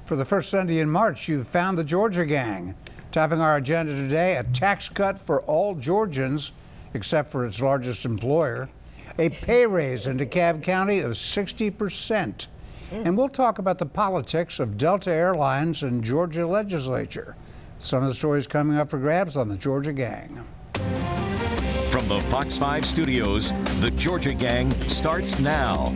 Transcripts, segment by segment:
For the first Sunday in March, you've found the Georgia Gang. Topping our agenda today, a tax cut for all Georgians, except for its largest employer, a pay raise in DeKalb County of 60%. And we'll talk about the politics of Delta Airlines and Georgia legislature. Some of the stories coming up for grabs on the Georgia Gang. From the Fox 5 studios, the Georgia Gang starts now.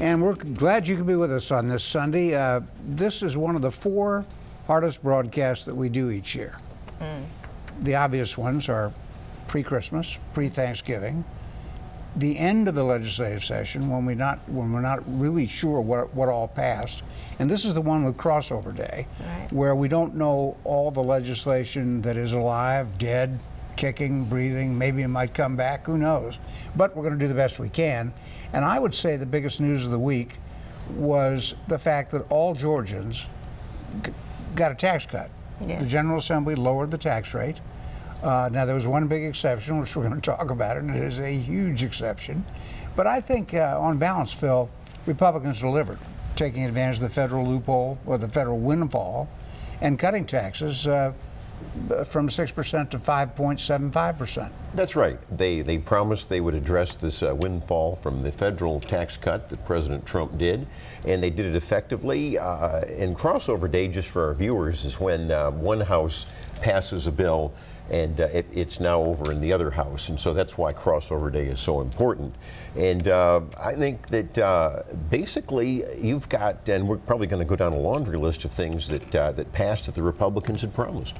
And we're glad you could be with us on this Sunday. This is one of the 4 hardest broadcasts that we do each year. The obvious ones are pre-Christmas, pre-Thanksgiving, the end of the legislative session when we're not really sure what all passed, and this is the one with crossover day, where we don't know all the legislation that is alive, dead, kicking, breathing. Maybe it might come back, who knows? But we're going to do the best we can. And I would say the biggest news of the week was the fact that all Georgians got a tax cut. Yeah. The General Assembly lowered the tax rate. Now, there was one big exception, which we're going to talk about, and it is a huge exception. But I think, on balance, Phil, Republicans delivered, taking advantage of the federal loophole, or the federal windfall, and cutting taxes from 6% to 5.75%. That's right. They promised they would address this windfall from the federal tax cut that President Trump did, and they did it effectively. And crossover day, just for our viewers, is when one house passes a bill and it's now over in the other house, and so that's why crossover day is so important. And I think that basically you've got, and we're probably going to go down a laundry list of things that passed that the Republicans had promised.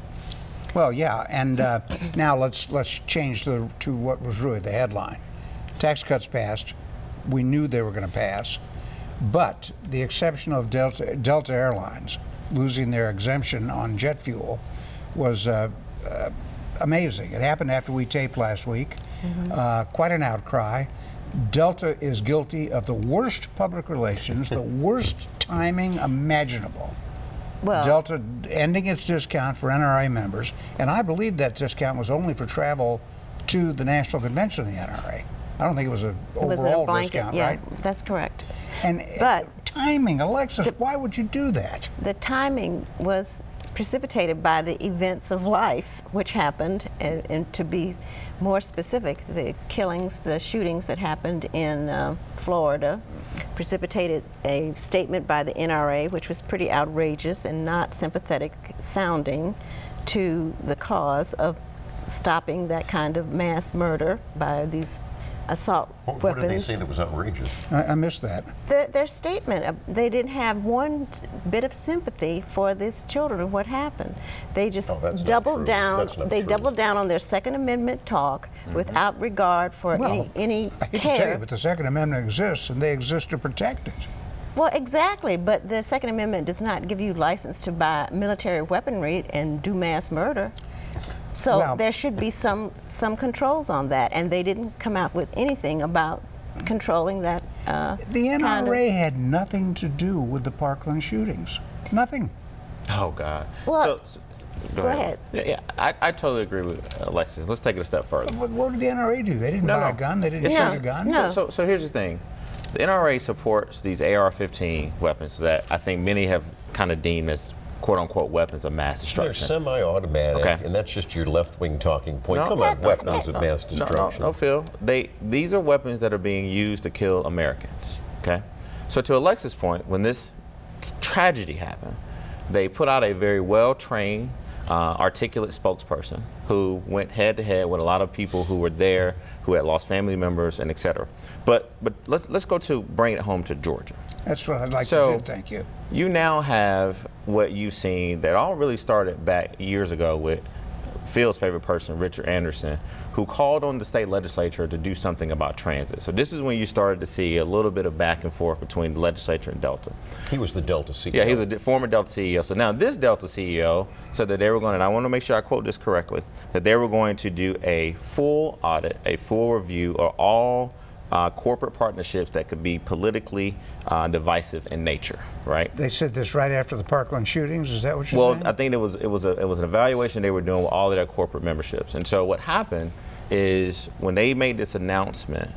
Well, yeah, and now let's change to what was really the headline. Tax cuts passed. We knew they were going to pass, but the exception of Delta Airlines losing their exemption on jet fuel was amazing. It happened after we taped last week. Quite an outcry. Delta is guilty of the worst public relations, the worst timing imaginable. Well, Delta ending its discount for NRA members, and I believe that discount was only for travel to the national convention of the NRA. I don't think it was an overall discount, yeah, right? That's correct. But timing, Alexis, why would you do that? The timing was precipitated by the events of life which happened, and to be more specific, the killings, the shootings that happened in Florida precipitated a statement by the NRA which was pretty outrageous and not sympathetic sounding to the cause of stopping that kind of mass murder by these assault weapons. What did they say that was outrageous? I missed that. Their statement, they didn't have one bit of sympathy for these children and what happened. They just doubled down. They doubled down on their Second Amendment talk without regard for any I hate to tell you, but the Second Amendment exists, and they exist to protect it. Well, exactly, but the Second Amendment does not give you license to buy military weaponry and do mass murder. So there should be some controls on that, and they didn't come out with anything about controlling that. The NRA had nothing to do with the Parkland shootings. Nothing. Oh, God. Well, go ahead. Yeah, I totally agree with Alexis. Let's take it a step further. What did the NRA do? They didn't buy a gun. They didn't shoot a gun. No. So here's the thing. The NRA supports these AR-15 weapons that I think many have kind of deemed as quote-unquote weapons of mass destruction. They're semi-automatic, and that's just your left-wing talking point. Come on, weapons of mass destruction. No, Phil. These are weapons that are being used to kill Americans, okay? So to Alexis' point, when this tragedy happened, they put out a very well-trained, articulate spokesperson who went head-to-head with a lot of people who were there, who had lost family members, and et cetera. But let's go to bring it home to Georgia. That's what I'd like to do, thank you. You now have what you've seen that all really started back years ago with Phil's favorite person, Richard Anderson, who called on the state legislature to do something about transit. So this is when you started to see a little bit of back and forth between the legislature and Delta. He was the Delta CEO. Yeah, he was a former Delta CEO. So now this Delta CEO said that they were going to, and I want to make sure I quote this correctly, that they were going to do a full audit, a full review of all corporate partnerships that could be politically divisive in nature, right? They said this right after the Parkland shootings. Is that what you're saying? Well, I think it was an evaluation they were doing with all of their corporate memberships. And so what happened is when they made this announcement,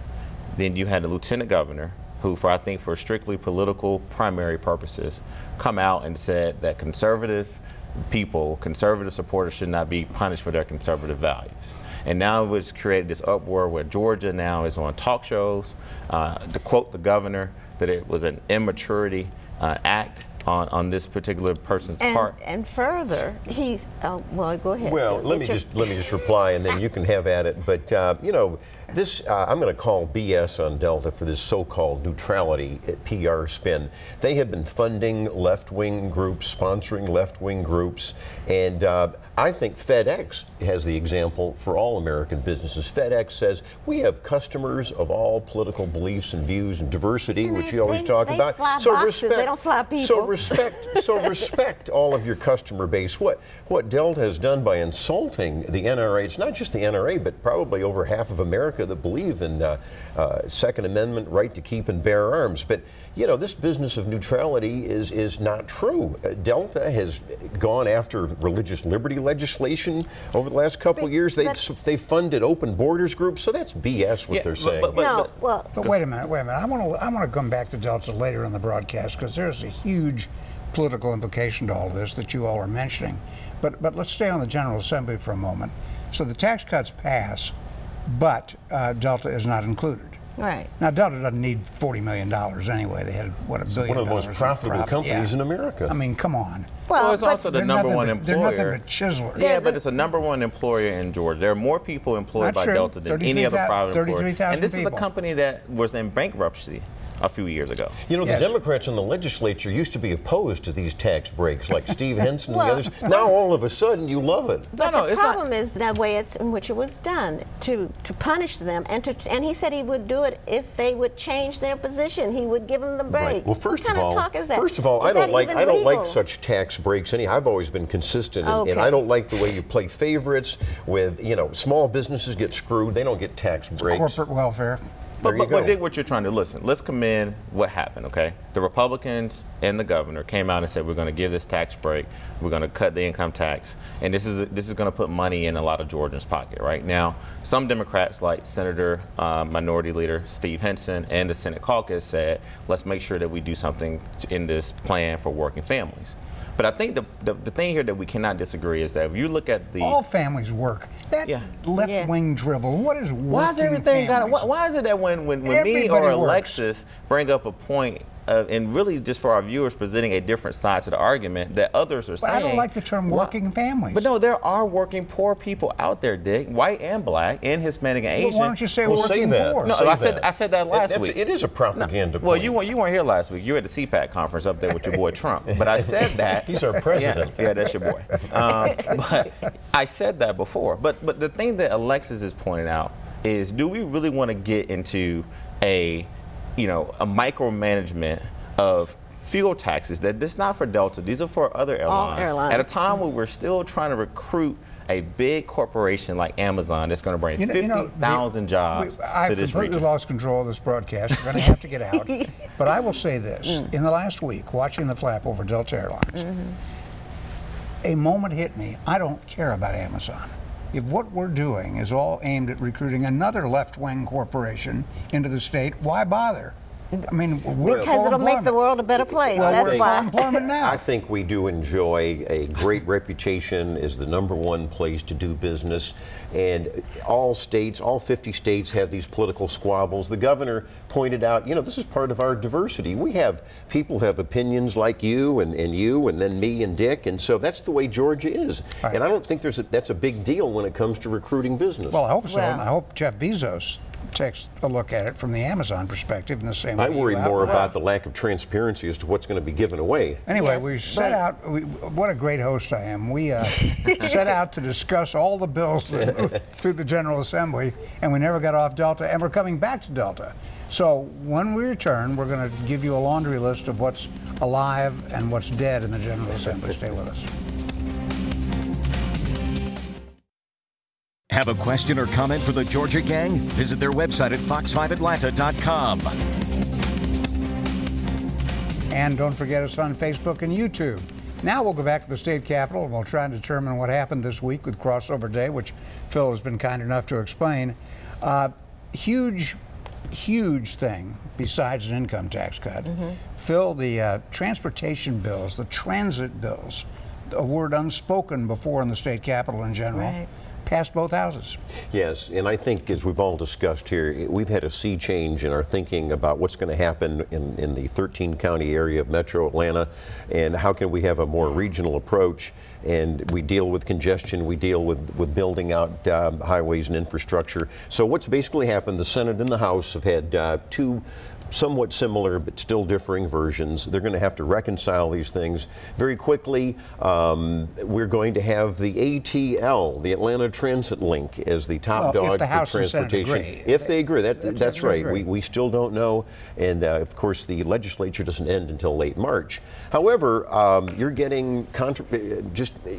then you had the lieutenant governor who, I think for strictly political primary purposes, come out and said that conservative people, conservative supporters should not be punished for their conservative values. And now it's created this uproar where Georgia now is on talk shows to quote the governor that it was an immaturity act on this particular person's part. And further, he's well, go ahead. Well, let me just reply, and then you can have at it. But you know, this I'm going to call BS on Delta for this so-called neutrality PR spin. They have been funding left-wing groups, sponsoring left-wing groups, and I think FedEx has the example for all American businesses. FedEx says we have customers of all political beliefs and views and diversity, which you always talk about. Fly so boxes, respect. They don't fly people. So respect all of your customer base. What Delta has done by insulting the NRA, it's not just the NRA, but probably over half of America that believe in Second Amendment right to keep and bear arms. But you know, this business of neutrality is not true. Delta has gone after religious liberty legislation over the last couple of years. They've funded open borders groups, so that's BS what they're saying. But wait a minute. I want to come back to Delta later in the broadcast because there's a huge political implication to all this that you all are mentioning. But let's stay on the General Assembly for a moment. So the tax cuts pass, but Delta is not included. Right. Now, Delta doesn't need $40 million anyway. They had, what, $1 billion? One of the most profitable companies in America. I mean, come on. Well, it's also the number one employer. They're nothing but chiselers. Yeah, but it's a number one employer in Georgia. There are more people employed by Delta than any other private employer. And this is a company that was in bankruptcy a few years ago. You know, the Democrats in the legislature used to be opposed to these tax breaks, like Steve Henson and the others. Now all of a sudden you love it. But the problem is the way in which it was done to punish them, and he said he would do it if they would change their position. He would give them the break. Right. Well, what kind of talk is that? First of all, I don't like such tax breaks. I've always been consistent, and I don't like the way you play favorites with, you know, small businesses get screwed. They don't get tax breaks. Corporate welfare. But Dick, what you're trying to listen, let's commend what happened, okay? The Republicans and the governor came out and said we're going to give this tax break, we're going to cut the income tax, and this is going to put money in a lot of Georgians' pocket. Right now, some Democrats like Senator Minority Leader Steve Henson and the Senate caucus said let's make sure that we do something in this plan for working families. But I think the thing here that we cannot disagree is that if you look at the all families work. That left-wing drivel. What is working Why is everything families? Why is it that when me or Alexis bring up a point and really just for our viewers presenting a different side to the argument that others are saying. I don't like the term working families. But no, there are working poor people out there, Dick, white and black, and Hispanic and Asian. Well, why don't you say working poor? No, I said that last week. It is a propaganda point. Well, you weren't here last week. You were at the CPAC conference up there with your boy Trump. But I said that. He's our president. Yeah, that's your boy. But I said that before. But the thing that Alexis is pointing out is, do we really want to get into a micromanagement of fuel taxes that this is not for Delta, these are for other airlines. At a time when we're still trying to recruit a big corporation like Amazon that's going to bring 50,000 jobs to this region. I've completely lost control of this broadcast. We're going to have to get out. But I will say this. In the last week, watching the flap over Delta Airlines, a moment hit me. I don't care about Amazon. If what we're doing is all aimed at recruiting another left-wing corporation into the state, why bother? I mean, because it'll make the world a better place. Well, that's why. Employment now. I think we do enjoy a great reputation as the #1 place to do business, and all 50 states have these political squabbles. The governor pointed out, this is part of our diversity. We have people have opinions like you and then me and Dick, and so that's the way Georgia is. Right. And I don't think that's a big deal when it comes to recruiting business. Well, I hope so, and I hope Jeff Bezos takes a look at it from the Amazon perspective in the same way. I worry more about the lack of transparency as to what's going to be given away. Anyway, we set out, what a great host I am. We set out to discuss all the bills that moved through the General Assembly, and we never got off Delta, and we're coming back to Delta. So when we return, we're going to give you a laundry list of what's alive and what's dead in the General Assembly. Stay with us. Have a question or comment for the Georgia Gang? Visit their website at fox5atlanta.com. And don't forget us on Facebook and YouTube. Now we'll go back to the state capitol and we'll try and determine what happened this week with Crossover Day, which Phil has been kind enough to explain. Huge huge thing besides an income tax cut. Phil, the transportation bills, the transit bills, a word unspoken before in the state capitol in general, passed both houses. Yes, and I think as we've all discussed here, we've had a sea change in our thinking about what's going to happen in the 13 county area of Metro Atlanta, and how can we have a more regional approach. And we deal with congestion, we deal with building out highways and infrastructure. So what's basically happened, the Senate and the House have had two somewhat similar but still differing versions. They're going to have to reconcile these things very quickly. We're going to have the ATL, the Atlanta Transit Link, as the top dog if the for House and Senate transportation. agree. If they agree, that's right. agree. We still don't know, and of course the legislature doesn't end until late March. However, you're getting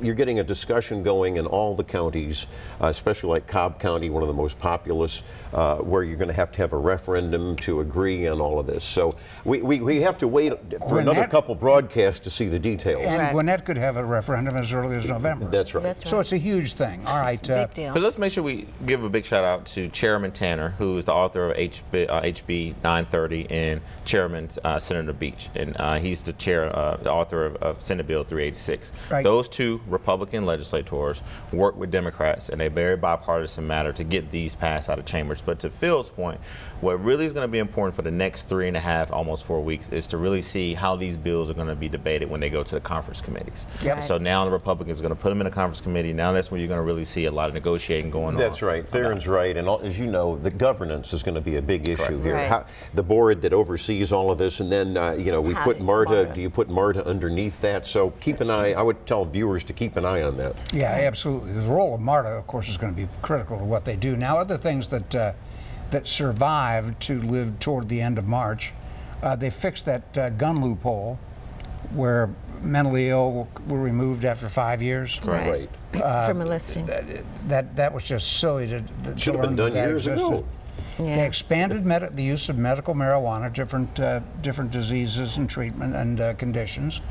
you're getting a discussion going in all the counties, especially like Cobb County, one of the most populous, where you're going to have a referendum to agree on all of this. So we have to wait for another couple broadcasts to see the details. And Gwinnett could have a referendum as early as November. That's right. That's right. So it's a huge thing. All right. Big deal. But let's make sure we give a big shout out to Chairman Tanner, who is the author of HB 930, and Chairman Senator Beach, and he's the the author of Senate Bill 386. Right. Those two Republican legislators work with Democrats in a very bipartisan matter to get these passed out of chambers. But to Phil's point, what really is going to be important for the next 3.5, almost 4 weeks, is to really see how these bills are going to be debated when they go to the conference committees. Yep. Right. So now the Republicans are going to put them in a conference committee. Now that's where you're going to really see a lot of negotiating going on. That's right. Theron's right. And as you know, the governance is going to be a big issue here. Right. The board that oversees all of this, and then we put MARTA. Do you put MARTA underneath that? So keep an eye. I would tell viewers to keep an eye on that. Yeah, absolutely. The role of MARTA, of course, is going to be critical to what they do. Now, other things that survived to live toward the end of March, they fixed that gun loophole where mentally ill were removed after 5 years. Right. From enlisting. That was just silly to Should have been learn done that years existed. ago. They expanded the use of medical marijuana, different diseases and treatment and conditions.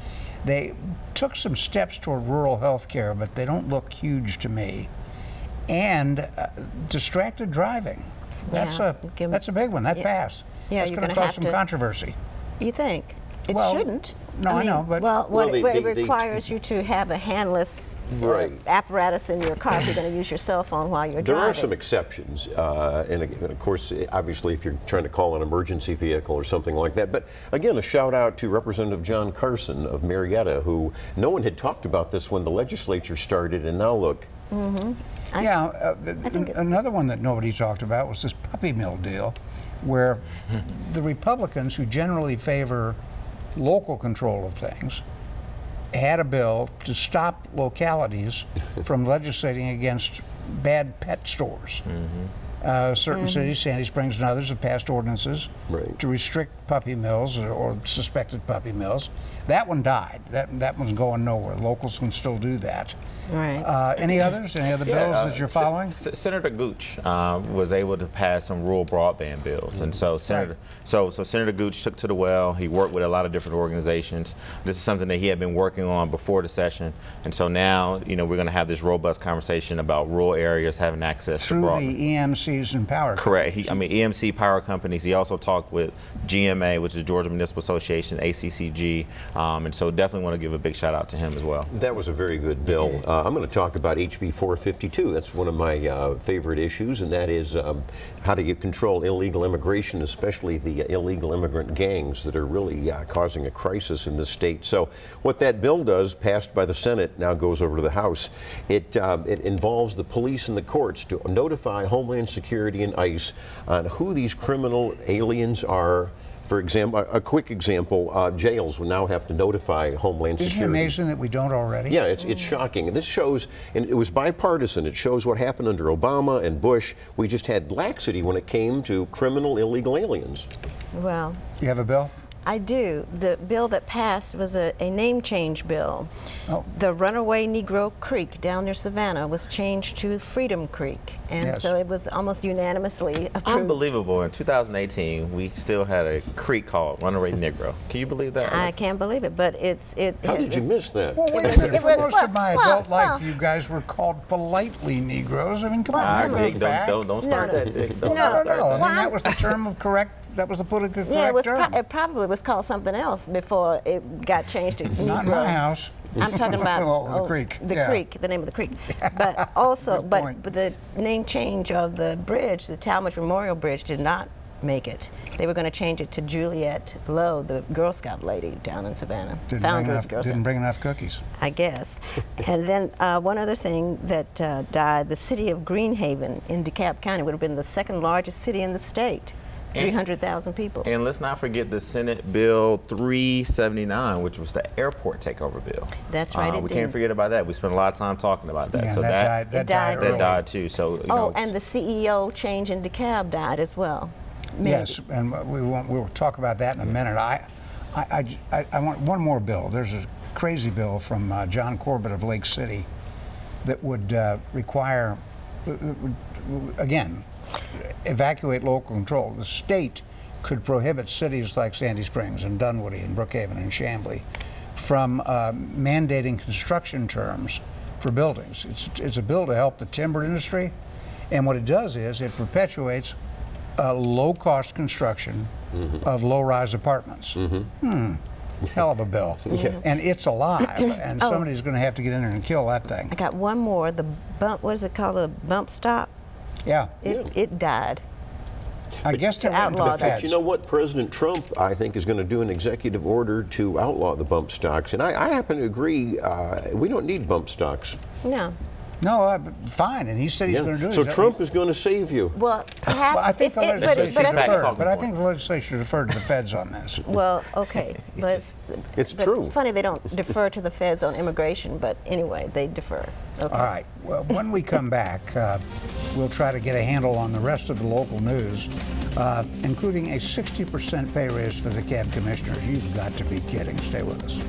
They took some steps toward rural health care, but they don't look huge to me. And distracted driving. That's a big one. That passed. Yeah, that's going to cause some controversy. You think? It Well, shouldn't. no, I know, but- it requires you to have a handless apparatus in your car if you're going to use your cell phone while you're There driving. are some exceptions, and of course, obviously, if you're trying to call an emergency vehicle or something like that. But again, a shout out to Representative John Carson of Marietta, who no one had talked about this when the legislature started, and now look. Another one that nobody talked about was this puppy mill deal, where the Republicans, who generally favor local control of things, had a bill to stop localities from legislating against bad pet stores. Certain cities, Sandy Springs and others, have passed ordinances to restrict puppy mills or suspected puppy mills. That one died. That one's going nowhere. Locals can still do that. Right. Any others? Any other bills that you're following? Senator Gooch was able to pass some rural broadband bills, and so Senator Gooch took to the well. He worked with a lot of different organizations. This is something that he had been working on before the session, and so now we're going to have this robust conversation about rural areas having access through to broadband. the EMCs and power. Correct. EMC power companies. He also talked with GMA, which is Georgia Municipal Association, ACCG, and so definitely want to give a big shout out to him as well. That was a very good bill. I'm going to talk about HB 452. That's one of my favorite issues, and that is how to control illegal immigration, especially the illegal immigrant gangs that are really causing a crisis in this state. So what that bill does, passed by the Senate, now goes over to the House. It involves the police and the courts to notify Homeland Security and ICE on who these criminal aliens are. For example, a quick example, jails will now have to notify Homeland Security. Isn't it amazing that we don't already? Yeah, it's shocking. And this shows, and it was bipartisan, it shows what happened under Obama and Bush. We just had laxity when it came to criminal illegal aliens. Well, You have a bill? I do. The bill that passed was a name change bill. Oh. The Runaway Negro Creek down near Savannah was changed to Freedom Creek, and Yes. so it was almost unanimously approved. Unbelievable. In 2018, we still had a creek called Runaway Negro. Can you believe that? I Alexis? can't believe it, but How did you miss that? Well, wait a was- minute. it For was- most of my well, adult life, well. you guys were called politely Negroes. I mean, come Well, on, I that come goes agree. back. Don't start No, that, Dick. Don't No, no, start no. I that. mean, Well, that was the term of correct. That was the politically correct Yeah, term. it probably was called something else before it got changed to Negro. Not in my house. I'm talking about Oh, the creek. The Yeah. creek, the name of the creek. But also, Good point. but the name change of the bridge, the Talmadge Memorial Bridge, did not make it. They were going to change it to Juliet Lowe, the Girl Scout lady down in Savannah, founder of the Girl Didn't Scouts, bring enough cookies. I guess. And then one other thing that died: the city of Greenhaven in DeKalb County would have been the second largest city in the state. 300,000 people. And let's not forget the Senate Bill 379, which was the airport takeover bill. That's right, it We did. can't forget about that. We spent a lot of time talking about that. Yeah, so that It died died. early. that died too. So you know, Oh, and the CEO change in DeKalb died as well. Maybe. Yes, and we'll talk about that in a minute. I want one more bill. There's a crazy bill from John Corbett of Lake City that would require, again, evacuate local control. The state could prohibit cities like Sandy Springs and Dunwoody and Brookhaven and Chamblee from mandating construction terms for buildings. It's a bill to help the timber industry, and what it does is it perpetuates low-cost construction of low-rise apartments. Hell of a bill. And it's alive, and somebody's going to have to get in there and kill that thing. I got one more. The bump, what is it called? The bump stop? Yeah, It died. I guess they're waiting for outlaw the that. feds. You know what? President Trump, I think, is going to do an executive order to outlaw the bump stocks. And I happen to agree, we don't need bump stocks. No. No, fine, and he said he's Yeah. going to do it. So Trump is going to save you. Well, perhaps. Well, I think the but legislature I think- deferred, but I think the legislature deferred to the feds on this. well, okay, but It's but true. It's funny they don't defer to the feds on immigration, but anyway, they defer. Okay. All right. Well, when we come back, we'll try to get a handle on the rest of the local news, including a 60% pay raise for the cab commissioners. You've got to be kidding. Stay with us.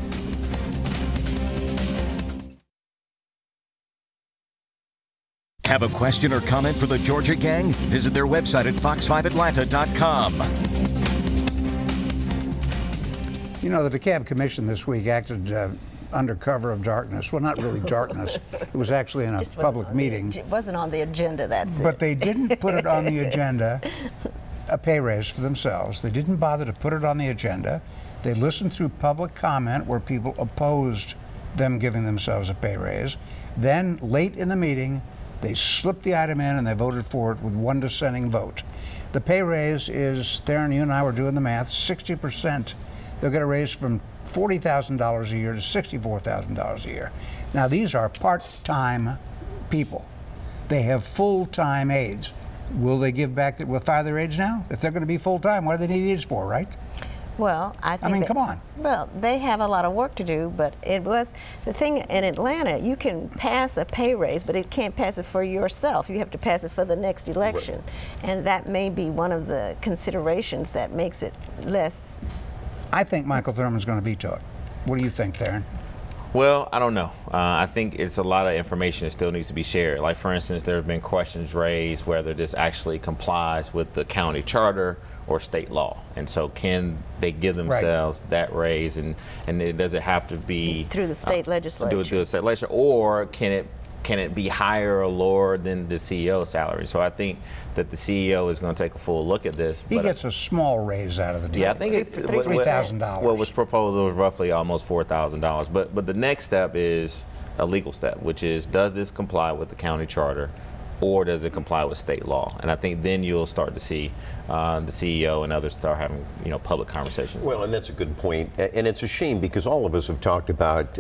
Have a question or comment for the Georgia Gang? Visit their website at fox5atlanta.com. You know, the DeKalb Commission this week acted under cover of darkness. Well, not really darkness. It was actually in a Just wasn't public on the meeting. It wasn't on the agenda, that's it. But they didn't put it on the agenda, a pay raise for themselves. They didn't bother to put it on the agenda. They listened through public comment where people opposed them giving themselves a pay raise. Then, late in the meeting, they slipped the item in and they voted for it with one dissenting vote. The pay raise is, Theron, you and I were doing the math, 60%. They'll get a raise from $40,000 a year to $64,000 a year. Now, these are part-time people. They have full-time aides. Will they give back, will fire their aides now? If they're going to be full-time, what do they need aides for, right? Well, I think mean, that- come on. Well, they have a lot of work to do, but it was the thing in Atlanta. You can pass a pay raise, but it can't pass it for yourself. You have to pass it for the next election, and that may be one of the considerations that makes it less. I think Michael Thurman's going to veto it. What do you think, Theron? Well, I don't know. I think it's a lot of information that still needs to be shared. Like, for instance, there have been questions raised whether this actually complies with the county charter or state law. And so can they give themselves that raise, and does it have to be Through the state legislature. Do it through the state legislature, or can it be higher or lower than the CEO's salary? So I think that the CEO is going to take a full look at this. He but gets a small raise out of the deal. yeah, I think $3,000. what was proposed was roughly almost $4,000. But the next step is a legal step, which is, does this comply with the county charter, or does it comply with state law? And I think then you'll start to see the CEO and others start having public conversations. Well, and that's a good point. And it's a shame because all of us have talked about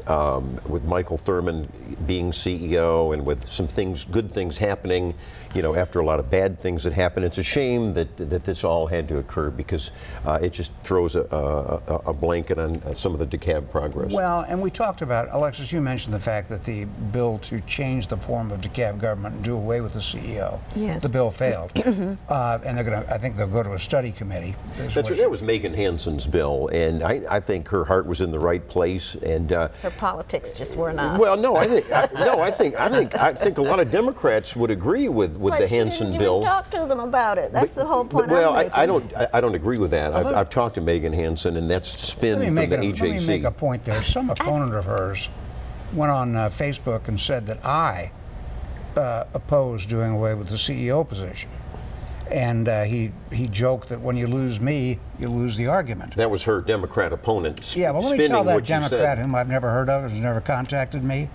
with Michael Thurman being CEO and with some things, good things happening, after a lot of bad things that happened. It's a shame that this all had to occur because it just throws a blanket on some of the DeKalb progress. Well, and we talked about, Alexis, you mentioned the fact that the bill to change the form of DeKalb government and do away with with the CEO. Yes. The bill failed, and they're going to. I think they'll go to a study committee. That's right. That was Megan Hansen's bill, and I think her heart was in the right place. And her politics just were not. Well, no, I think a lot of Democrats would agree with the Hansen bill. Talk to them about it. That's the whole point. Well, I don't agree with that. I've talked to Megan Hansen, and that's spin from the EJC. Let me make a point there. Some opponent of hers went on Facebook and said that I opposed doing away with the CEO position. And he joked that when you lose me, you lose the argument. That was her Democrat opponent. Yeah, well, let me tell that Democrat whom I've never heard of, has never contacted me.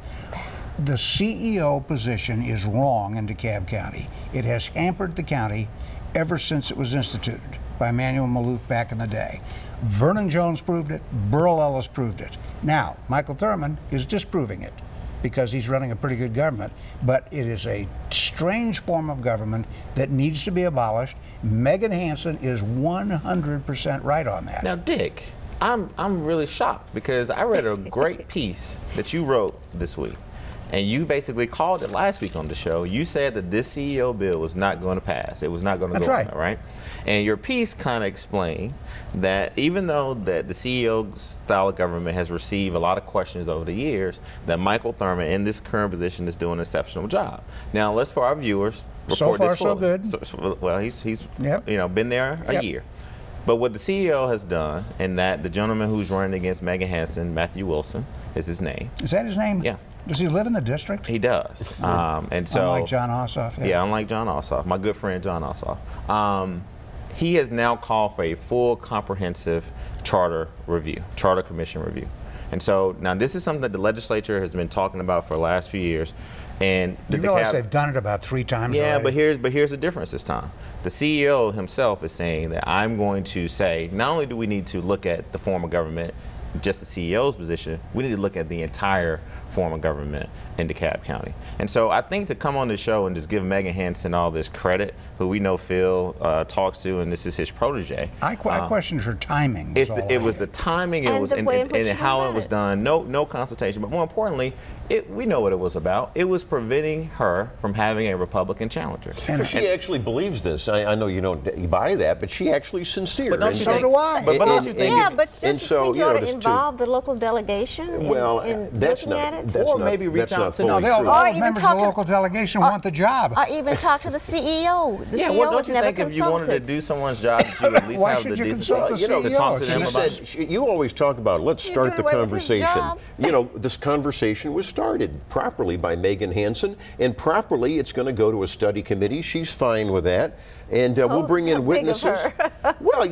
The CEO position is wrong in DeKalb County. It has hampered the county ever since it was instituted by Emanuel Maloof back in the day. Vernon Jones proved it. Burl Ellis proved it. Now, Michael Thurmond is disproving it because he's running a pretty good government. But it is a strange form of government that needs to be abolished. Megan Hansen is 100% right on that. Now, Dick, I'm really shocked because I read a great piece that you wrote this week. And you basically called it last week on the show. You said that this CEO bill was not going to pass. It was not going to go on, right? And your piece kind of explained that even though that the CEO style of government has received a lot of questions over the years, that Michael Thurmond in this current position is doing an exceptional job. Now, let's for our viewers report so far this so good. Well, he's yep. Been there a year. But what the CEO has done, and that the gentleman who's running against Megan Hansen, Matthew Wilson, is his name. Is that his name? Yeah. Does he live in the district? He does. And so, unlike John Ossoff. Yeah, unlike John Ossoff, my good friend John Ossoff. He has now called for a full comprehensive charter commission review. And so now this is something that the legislature has been talking about for the last few years. And you realize they've done it about 3 times already. Yeah, but here's the difference this time. The CEO himself is saying that I'm going to say, not only do we need to look at the form of government, just the CEO's position, we need to look at the entire form of government in DeKalb County. And so I think to come on the show and just give Megan Hansen all this credit, who we know Phil talks to, and this is his protege. I questioned her timing. It was the timing, and how it was done. No consultation, but more importantly, we know what it was about. It was preventing her from having a Republican challenger. And she actually believes this. I know you don't buy that, but she actually is sincere. But don't so do I. But don't you think? Yeah, but don't you think you ought to involve the local delegation in that's looking not. at it? That's or not, maybe reach out to all the members of the local delegation want the job. Or even talk to the CEO. The CEO well, don't was you never think if consulted. you wanted to do someone's job, that you would at least Why have should the you decency consult the to talk to CEO? them about She said, you always talk about, let's start the conversation. This conversation was started properly by Megan Hansen, and properly it's going to go to a study committee. She's fine with that. And we'll bring in witnesses. Well,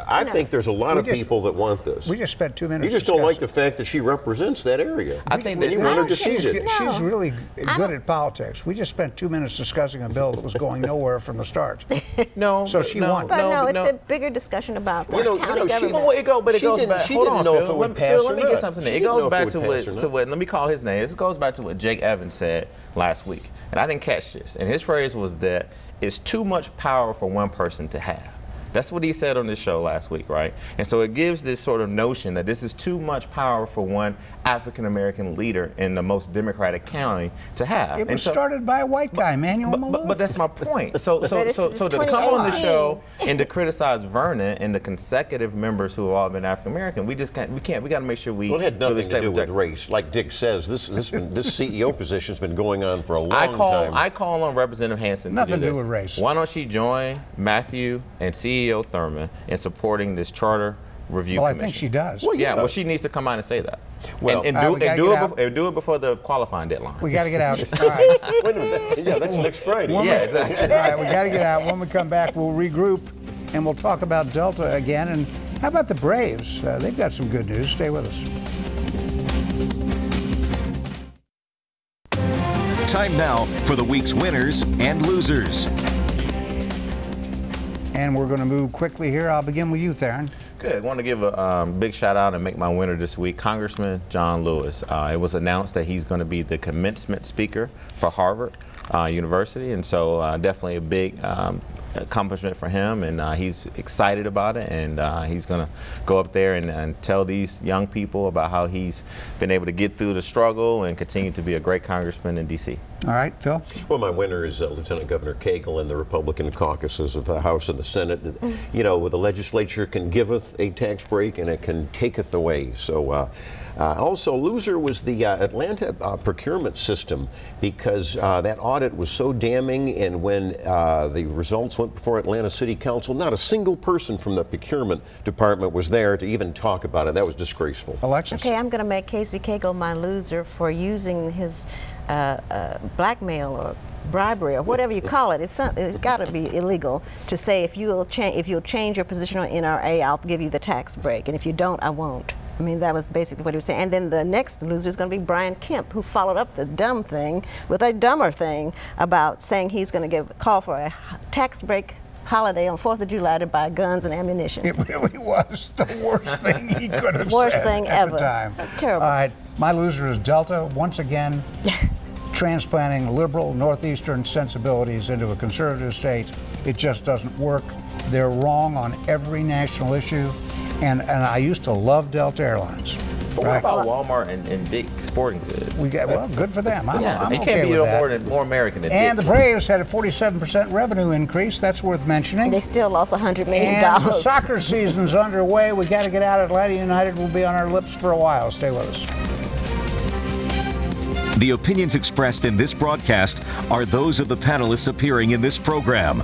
I think there's a lot of people that want this. We just spent 2 minutes. You just don't like the fact that she represents that area. I think that you want her defeated. She's really good at politics. We just spent 2 minutes discussing a bill that was going nowhere from the start. So she won. But no, it's a bigger discussion about the county government. But it goes back. Hold on, Phil. Let me get something there. It goes back to what. Let me call his name. It goes back to what Jake Evans said last week, and I didn't catch this. And his phrase was that it's too much power for one person to have. That's what he said on this show last week, right? And so it gives this sort of notion that this is too much power for one African-American leader in the most democratic county to have. It was started by a white guy, Emanuel Maloof. But that's my point. So to come on the show and to criticize Vernon and the consecutive members who have all been African-American, we got to make sure we. Well, it had nothing to do with race. Like Dick says, this CEO position's been going on for a long time. I call on Representative Hansen nothing to do with race. Why don't she join Matthew and CEO Thurmond in supporting this charter review commission? I think she does. Well, she needs to come out and say that. Well, and do it before the qualifying deadline. We got to get out. All right. Wait a minute. Yeah, that's next Friday. Exactly. All right, we got to get out. When we come back, we'll regroup and we'll talk about Delta again. And how about the Braves? They've got some good news. Stay with us. Time now for the week's winners and losers. And we're going to move quickly here. I'll begin with you, Theron. Good. I want to give a big shout out and make my winner this week, Congressman John Lewis. It was announced that he's going to be the commencement speaker for Harvard University, and so definitely a big accomplishment for him, and he's excited about it, and he's going to go up there and tell these young people about how he's been able to get through the struggle and continue to be a great congressman in D.C. All right, Phil? Well, my winner is Lieutenant Governor Cagle and the Republican caucuses of the House and the Senate. You know, the legislature can giveth a tax break and it can taketh away. So also, loser was the Atlanta procurement system, because that audit was so damning, and when the results went before Atlanta City Council, not a single person from the procurement department was there to even talk about it. That was disgraceful. Alexis? Okay, I'm going to make Casey Cagle my loser for using his blackmail or bribery or whatever you call it. It's got to be illegal to say, if you'll change your position on NRA, I'll give you the tax break, and if you don't, I won't. I mean, that was basically what he was saying. And then the next loser is going to be Brian Kemp, who followed up the dumb thing with a dumber thing about saying he's going to call for a tax break holiday on 4th of July to buy guns and ammunition. It really was the worst thing he could have Worst said thing at ever. the time. That's terrible. All right, my loser is Delta, once again, transplanting liberal Northeastern sensibilities into a conservative state. It just doesn't work. They're wrong on every national issue. And I used to love Delta Airlines. But what about Walmart and Dick's Sporting Goods? Well, good for them. I'm you okay can't be with that. more American than And Dick's. the Braves had a 47% revenue increase. That's worth mentioning. They still lost $100 million. And the soccer season's underway. We got to get out. Atlanta United will be on our lips for a while. Stay with us. The opinions expressed in this broadcast are those of the panelists appearing in this program.